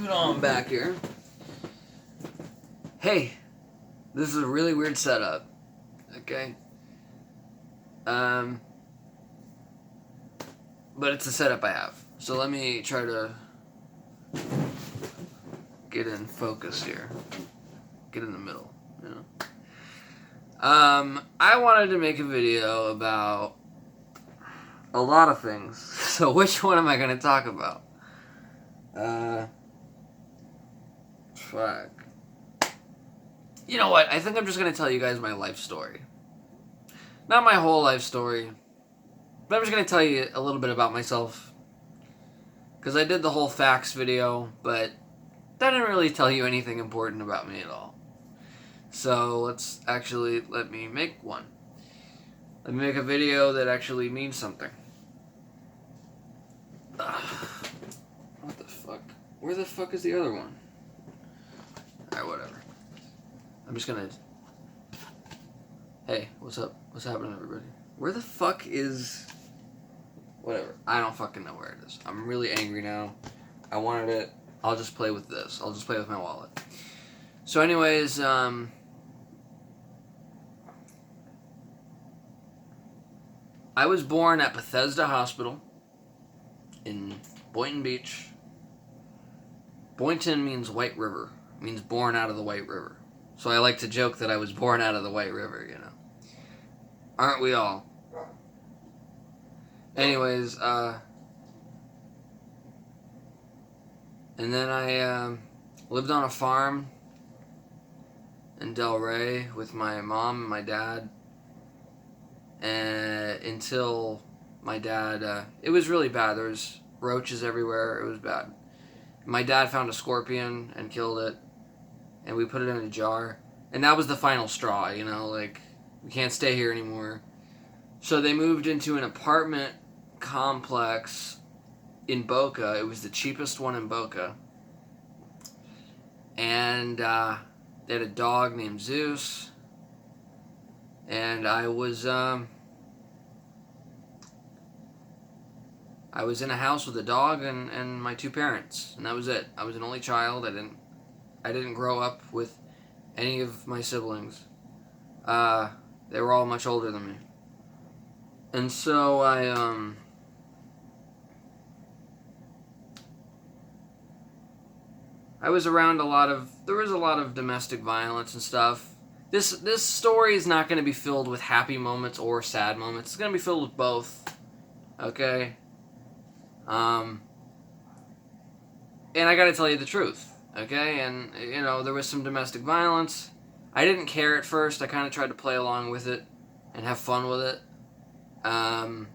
scoot on back here. Hey, this is a really weird setup. Okay. But it's a setup I have. So let me try to get in focus here. Get in the middle, you know. I wanted to make a video about a lot of things. So which one am I going to talk about? Fuck. You know what? I think I'm just going to tell you guys my life story. Not my whole life story, but I'm just going to tell you a little bit about myself. Because I did the whole facts video, but that didn't really tell you anything important about me at all. So let me make one. Let me make a video that actually means something. What the fuck? Where the fuck is the other one? Alright, whatever. I'm just gonna... Hey, what's up? What's happening, everybody? Where the fuck is... Whatever. I don't fucking know where it is. I'm really angry now. I wanted it. I'll just play with this. I'll just play with my wallet. So anyways, I was born at Bethesda Hospital in Boynton Beach. Boynton means White River. It means born out of the White River. So I like to joke that I was born out of the White River, you know. Aren't we all? Anyways, and then I lived on a farm in Delray with my mom and my dad. Until my dad, it was really bad. There was roaches everywhere. It was bad. My dad found a scorpion and killed it, and we put it in a jar. And that was the final straw, you know, like, we can't stay here anymore. So they moved into an apartment complex in Boca. It was the cheapest one in Boca. And they had a dog named Zeus. And I was in a house with a dog and my two parents, and that was it. I was an only child. I didn't grow up with any of my siblings. They were all much older than me. And so I was around there was a lot of domestic violence and stuff. This story is not going to be filled with happy moments or sad moments. It's going to be filled with both. Okay? And I got to tell you the truth. Okay? And, you know, there was some domestic violence. I didn't care at first. I kind of tried to play along with it and have fun with it. And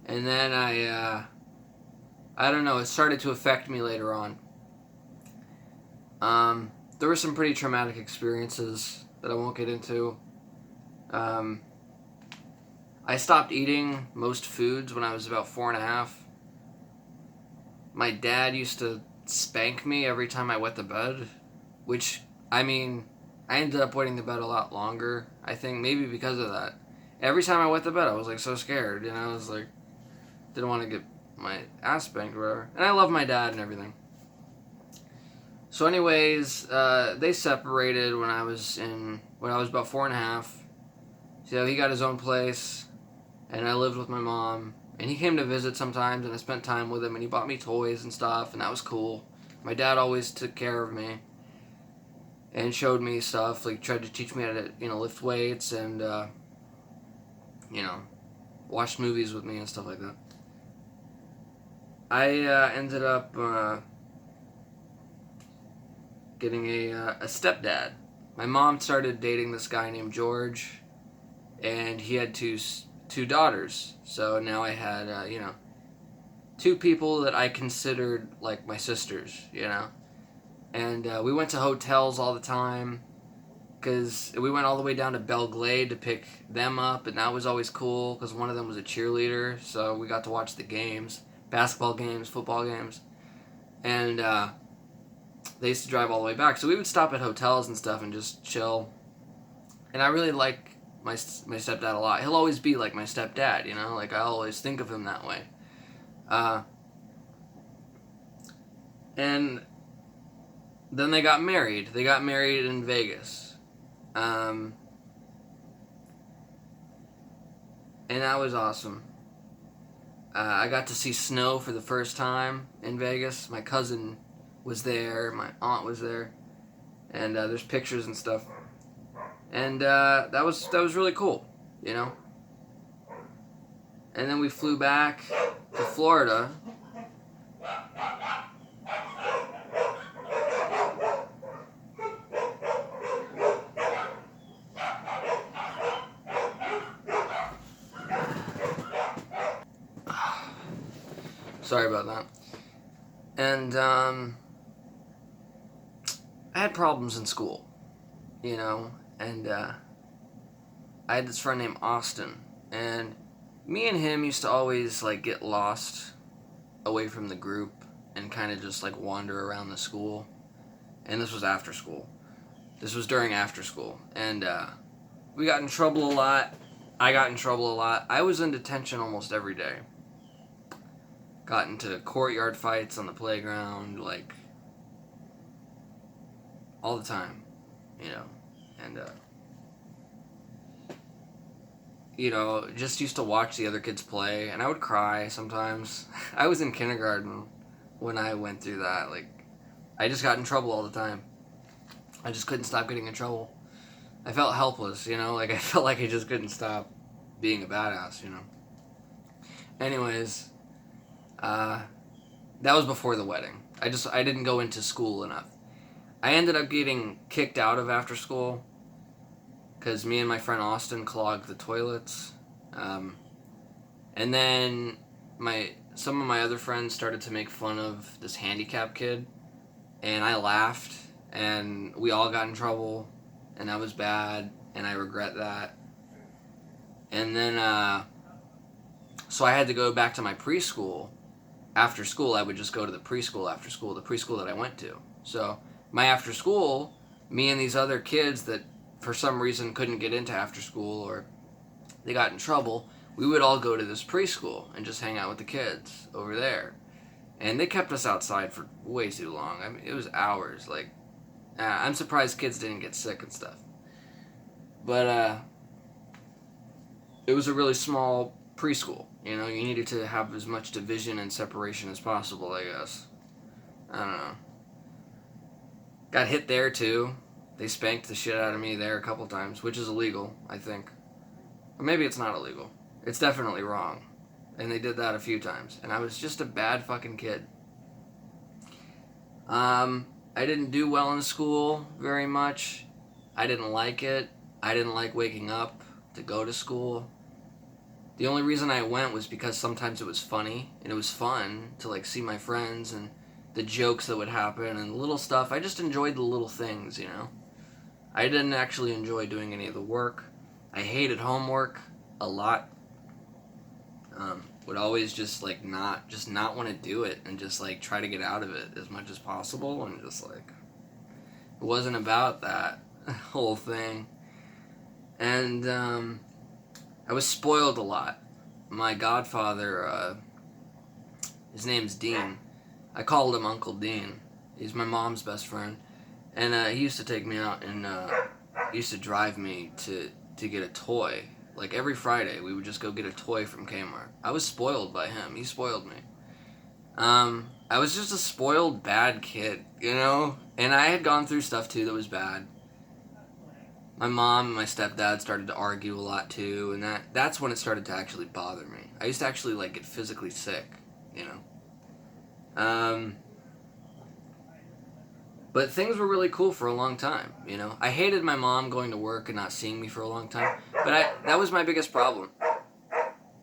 then I don't know, it started to affect me later on. There were some pretty traumatic experiences that I won't get into. I stopped eating most foods when I was about 4.5. My dad used to spank me every time I wet the bed, which, I mean, I ended up wetting the bed a lot longer, I think, maybe because of that. Every time I wet the bed, I was, like, so scared, you know, I was, like, didn't want to get my ass spanked or whatever. And I love my dad and everything. So anyways, they separated when I was about 4.5. So he got his own place, and I lived with my mom. And he came to visit sometimes, and I spent time with him, and he bought me toys and stuff, and that was cool. My dad always took care of me and showed me stuff, like tried to teach me how to, you know, lift weights and, you know, watched movies with me and stuff like that. I ended up getting a stepdad. My mom started dating this guy named George, and he had two daughters. So now I had, you know, two people that I considered like my sisters, you know. And we went to hotels all the time, because we went all the way down to Belle Glade to pick them up, and that was always cool, because one of them was a cheerleader, so we got to watch the games, basketball games, football games. And they used to drive all the way back, so we would stop at hotels and stuff and just chill. And I really like my stepdad a lot. He'll always be like my stepdad, you know, like I always think of him that way. And then they got married. They got married in Vegas. And that was awesome. I got to see snow for the first time in Vegas. My cousin was there. My aunt was there. And there's pictures and stuff. And that was really cool, you know. And then we flew back to Florida. Sorry about that. And I had problems in school, you know, and I had this friend named Austin, and me and him used to always like get lost away from the group and kind of just like wander around the school. And this was after school. This was during after school, and we got in trouble a lot. I got in trouble a lot. I was in detention almost every day. Got into courtyard fights on the playground, like all the time, you know, and you know, just used to watch the other kids play, and I would cry sometimes. I was in kindergarten when I went through that. Like, I just got in trouble all the time. I just couldn't stop getting in trouble. I felt helpless, you know, like I felt like I just couldn't stop being a badass, you know. Anyways, that was before the wedding. I didn't go into school enough. I ended up getting kicked out of after school because me and my friend Austin clogged the toilets. And then some of my other friends started to make fun of this handicapped kid, and I laughed, and we all got in trouble, and that was bad, and I regret that. And then, so I had to go back to my preschool. After school, I would just go to the preschool after school, the preschool that I went to. So my after school, me and these other kids that for some reason couldn't get into after school or they got in trouble, we would all go to this preschool and just hang out with the kids over there. And they kept us outside for way too long. I mean, it was hours. Like, I'm surprised kids didn't get sick and stuff. But it was a really small preschool. You know, you needed to have as much division and separation as possible, I guess. I don't know. Got hit there too. They spanked the shit out of me there a couple times, which is illegal, I think. Or maybe it's not illegal. It's definitely wrong. And they did that a few times. And I was just a bad fucking kid. I didn't do well in school very much. I didn't like it. I didn't like waking up to go to school. The only reason I went was because sometimes it was funny and it was fun to like see my friends and the jokes that would happen and little stuff. I just enjoyed the little things, you know. I didn't actually enjoy doing any of the work. I hated homework a lot. Would always just like not want to do it and just like try to get out of it as much as possible, and just like it wasn't about that whole thing. And I was spoiled a lot. My godfather, his name's Dean. I called him Uncle Dean. He's my mom's best friend, and he used to take me out and he used to drive me to get a toy. Like every Friday, we would just go get a toy from Kmart. I was spoiled by him. He spoiled me. I was just a spoiled bad kid, you know? And I had gone through stuff too that was bad. My mom and my stepdad started to argue a lot too, and that's when it started to actually bother me. I used to actually like get physically sick, you know? But things were really cool for a long time, you know? I hated my mom going to work and not seeing me for a long time, but that was my biggest problem,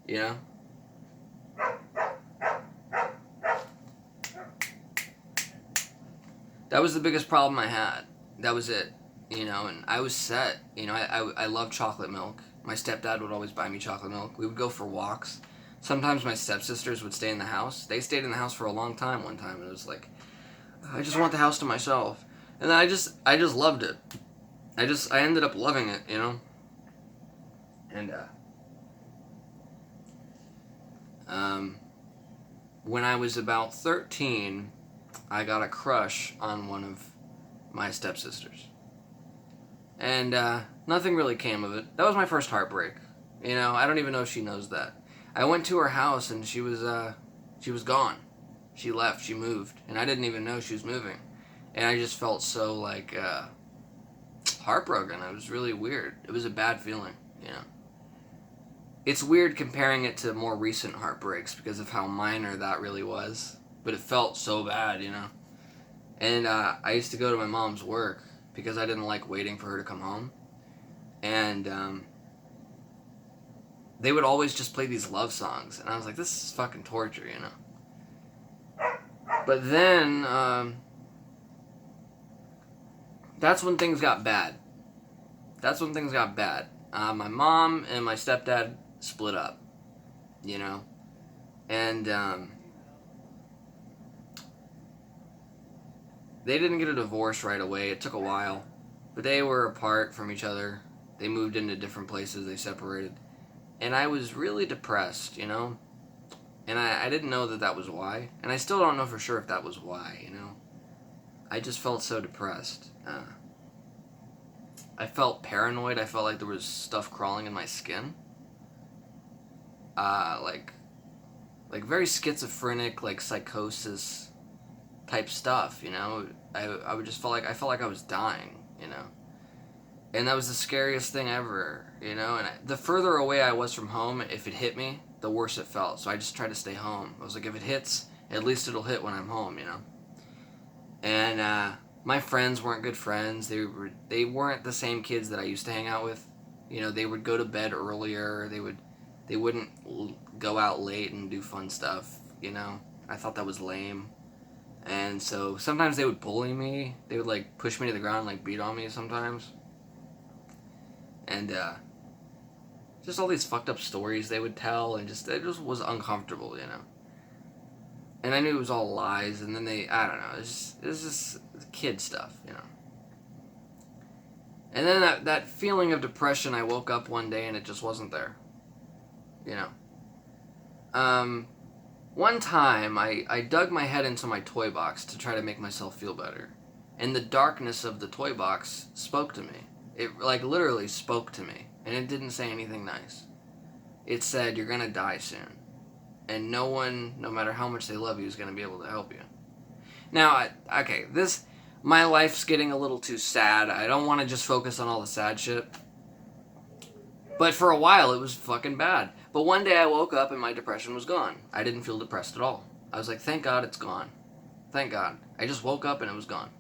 you know? That was the biggest problem I had. That was it, you know, and I was set. You know, I love chocolate milk. My stepdad would always buy me chocolate milk. We would go for walks. Sometimes my stepsisters would stay in the house. They stayed in the house for a long time one time, and it was like, I just want the house to myself. And then I just loved it. I ended up loving it, you know? And, when I was about 13, I got a crush on one of my stepsisters. And nothing really came of it. That was my first heartbreak. You know, I don't even know if she knows that. I went to her house and she was gone. She left. She moved, and I didn't even know she was moving. And I just felt so like heartbroken. It was really weird. It was a bad feeling. You know, it's weird comparing it to more recent heartbreaks because of how minor that really was. But it felt so bad. You know. And I used to go to my mom's work because I didn't like waiting for her to come home. And they would always just play these love songs. And I was like, this is fucking torture, you know? But then, that's when things got bad. My mom and my stepdad split up, you know? And they didn't get a divorce right away. It took a while. But they were apart from each other. They moved into different places. They separated. And I was really depressed, you know? And I didn't know that was why. And I still don't know for sure if that was why, you know? I just felt so depressed. I felt paranoid. I felt like there was stuff crawling in my skin. Like very schizophrenic, like psychosis type stuff, you know? I would just felt like I was dying, you know? And that was the scariest thing ever, you know? And the further away I was from home, if it hit me, the worse it felt. So I just tried to stay home. I was like, if it hits, at least it'll hit when I'm home, you know? And my friends weren't good friends. They weren't the same kids that I used to hang out with. You know, they would go to bed earlier. They wouldn't go out late and do fun stuff, you know? I thought that was lame. And so sometimes they would bully me. They would, like, push me to the ground and, like, beat on me sometimes. And just all these fucked up stories they would tell, and it just was uncomfortable, you know. And I knew it was all lies, and then I don't know, it's just kid stuff, you know. And then that feeling of depression, I woke up one day and it just wasn't there, you know. One time, I dug my head into my toy box to try to make myself feel better. And the darkness of the toy box spoke to me. It, like, literally spoke to me. And it didn't say anything nice. It said, you're gonna die soon. And no one, no matter how much they love you, is gonna be able to help you. Now, my life's getting a little too sad. I don't want to just focus on all the sad shit. But for a while, it was fucking bad. But one day I woke up and my depression was gone. I didn't feel depressed at all. I was like, thank God it's gone. Thank God. I just woke up and it was gone.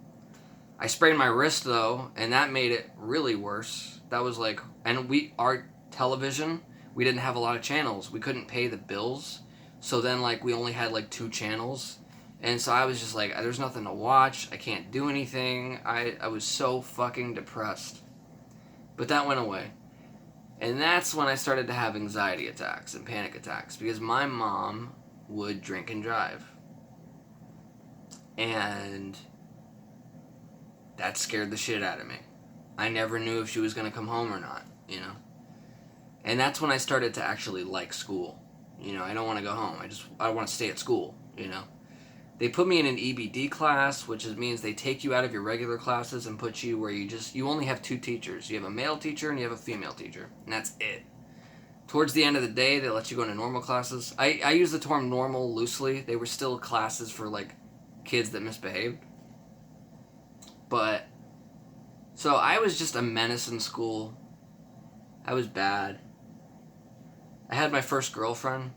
I sprained my wrist, though, and that made it really worse. That was like, and our television, we didn't have a lot of channels. We couldn't pay the bills. So then, like, we only had, like, 2 channels. And so I was just like, there's nothing to watch. I can't do anything. I was so fucking depressed. But that went away. And that's when I started to have anxiety attacks and panic attacks. Because my mom would drink and drive. And that scared the shit out of me. I never knew if she was going to come home or not, you know. And that's when I started to actually like school. You know, I don't want to go home. I want to stay at school, you know. They put me in an EBD class, which means they take you out of your regular classes and put you where you only have 2 teachers. You have a male teacher and you have a female teacher, and that's it. Towards the end of the day, they let you go into normal classes. I use the term normal loosely. They were still classes for, like, kids that misbehaved. But, so I was just a menace in school. I was bad. I had my first girlfriend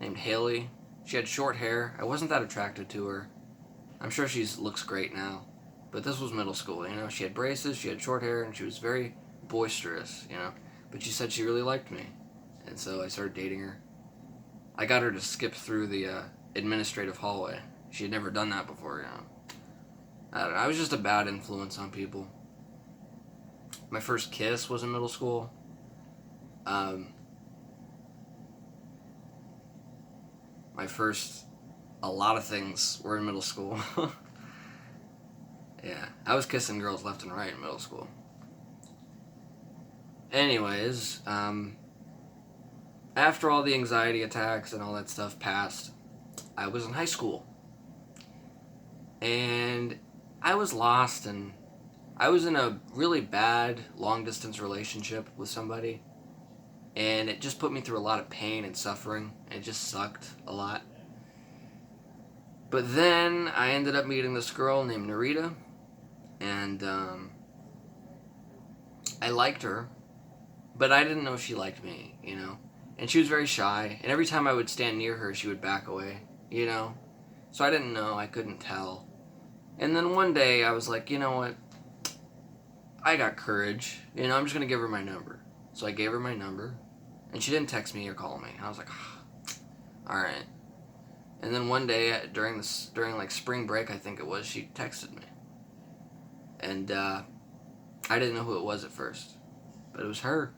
named Haley. She had short hair. I wasn't that attracted to her. I'm sure she looks great now. But this was middle school, you know. She had braces, she had short hair, and she was very boisterous, you know. But she said she really liked me. And so I started dating her. I got her to skip through the administrative hallway. She had never done that before, you know. I don't know. I was just a bad influence on people. My first kiss was in middle school. A lot of things were in middle school. Yeah, I was kissing girls left and right in middle school. Anyways, after all the anxiety attacks and all that stuff passed, I was in high school. And I was lost, and I was in a really bad long distance relationship with somebody, and it just put me through a lot of pain and suffering, and it just sucked a lot. But then I ended up meeting this girl named Narita, and I liked her, but I didn't know if she liked me, you know? And she was very shy, and every time I would stand near her, she would back away, you know? So I didn't know, I couldn't tell. And then one day I was like, you know what? I got courage, you know, I'm just gonna give her my number. So I gave her my number, and she didn't text me or call me. And I was like, alright. And then one day during like spring break, I think it was, she texted me. And I didn't know who it was at first, but it was her.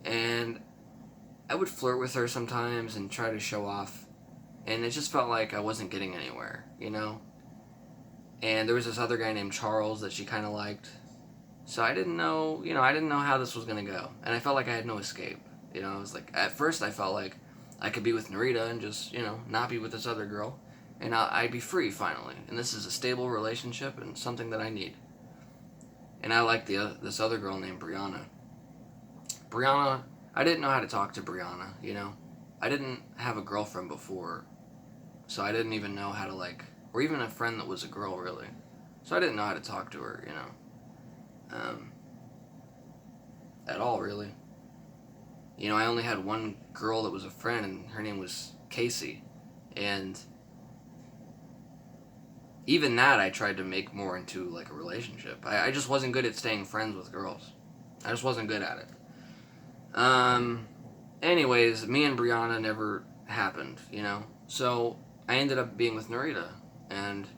And I would flirt with her sometimes and try to show off, and it just felt like I wasn't getting anywhere, you know? And there was this other guy named Charles that she kind of liked. So I didn't know, you know, I didn't know how this was going to go. And I felt like I had no escape. You know, I was like, at first I felt like I could be with Narita and just, you know, not be with this other girl. And I'd be free finally. And this is a stable relationship and something that I need. And I liked this other girl named Brianna. Brianna, I didn't know how to talk to Brianna, you know. I didn't have a girlfriend before. So I didn't even know how to like, or even a friend that was a girl really. So I didn't know how to talk to her, you know. At all, really. You know, I only had one girl that was a friend, and her name was Casey. And even that I tried to make more into, like, a relationship. I just wasn't good at staying friends with girls. I just wasn't good at it. Anyways, me and Brianna never happened, you know? So I ended up being with Narita, and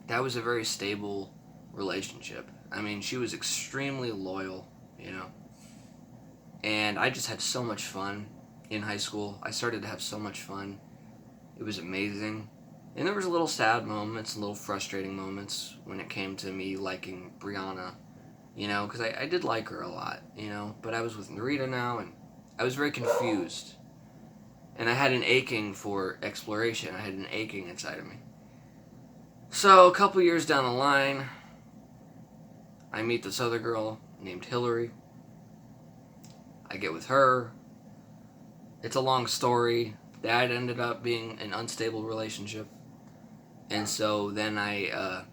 that was a very stable relationship. I mean, she was extremely loyal, you know. And I just had so much fun in high school. I started to have so much fun. It was amazing. And there was little sad moments and little frustrating moments when it came to me liking Brianna, you know, because I did like her a lot, you know. But I was with Narita now, and I was very confused. And I had an aching for exploration. I had an aching inside of me. So a couple years down the line, I meet this other girl named Hillary. I get with her. It's a long story. That ended up being an unstable relationship. And so then that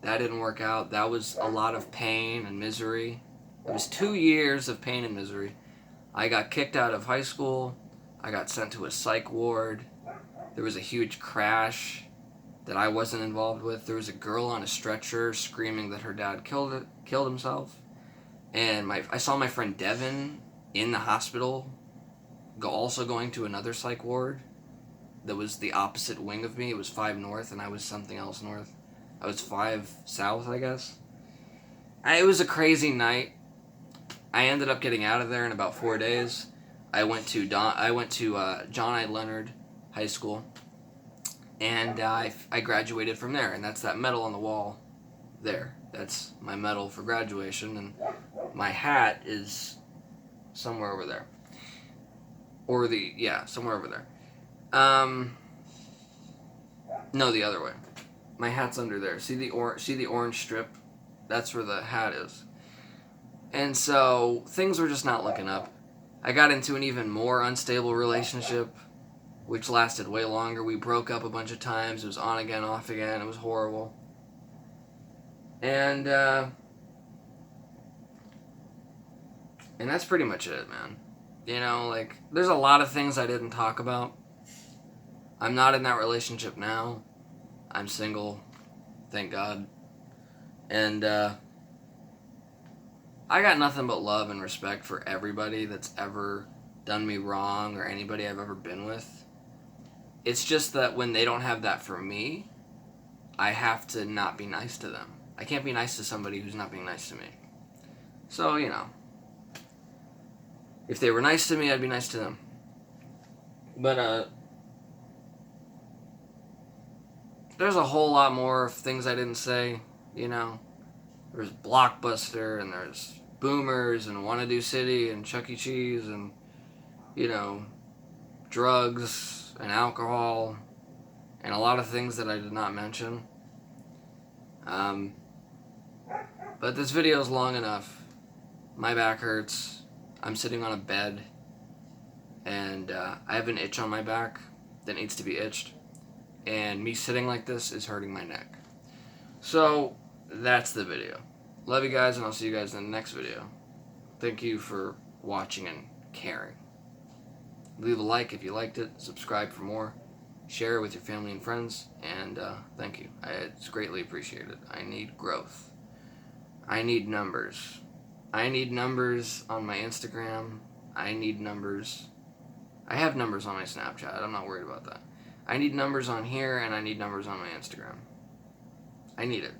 didn't work out. That was a lot of pain and misery. It was 2 years of pain and misery. I got kicked out of high school. I got sent to a psych ward. There was a huge crash that I wasn't involved with. There was a girl on a stretcher screaming that her dad killed himself. And I saw my friend Devin in the hospital, also going to another psych ward that was the opposite wing of me. It was 5 North, and I was something else north. I was 5 South, I guess. It was a crazy night. I ended up getting out of there in about 4 days. I went to John I. Leonard High School, and I graduated from there. And that's that medal on the wall there. That's my medal for graduation, and my hat is somewhere over there. Somewhere over there. No, the other way. My hat's under there. See the orange strip? That's where the hat is. And so things were just not looking up. I got into an even more unstable relationship, which lasted way longer. We broke up a bunch of times. It was on again, off again. It was horrible. And that's pretty much it, man. You know, like, there's a lot of things I didn't talk about. I'm not in that relationship now. I'm single, thank God. And I got nothing but love and respect for everybody that's ever done me wrong or anybody I've ever been with. It's just that when they don't have that for me, I have to not be nice to them. I can't be nice to somebody who's not being nice to me. So, you know, if they were nice to me, I'd be nice to them. But, there's a whole lot more of things I didn't say, you know. There's Blockbuster, and there's Boomers, and Wanna-Do City, and Chuck E. Cheese, and, you know, drugs, and alcohol, and a lot of things that I did not mention. But this video is long enough. My back hurts. I'm sitting on a bed, and I have an itch on my back that needs to be itched, and me sitting like this is hurting my neck. So that's the video. Love you guys, and I'll see you guys in the next video. Thank you for watching and caring. Leave a like if you liked it, subscribe for more, share it with your family and friends, and thank you. It's greatly appreciated. I need growth. I need numbers. I need numbers on my Instagram. I need numbers. I have numbers on my Snapchat. I'm not worried about that. I need numbers on here, and I need numbers on my Instagram. I need it.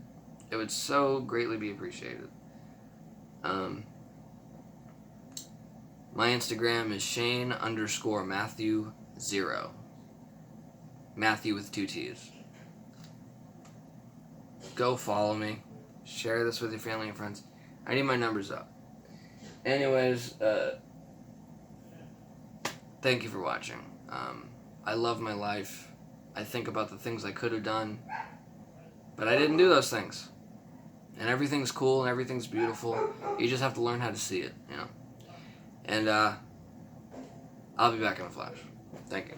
It would so greatly be appreciated. My Instagram is Shane_Matthew0. Matthew with 2 T's. Go follow me. Share this with your family and friends. I need my numbers up. Anyways, thank you for watching. I love my life. I think about the things I could have done, but I didn't do those things. And everything's cool and everything's beautiful. You just have to learn how to see it, you know. And I'll be back in a flash. Thank you.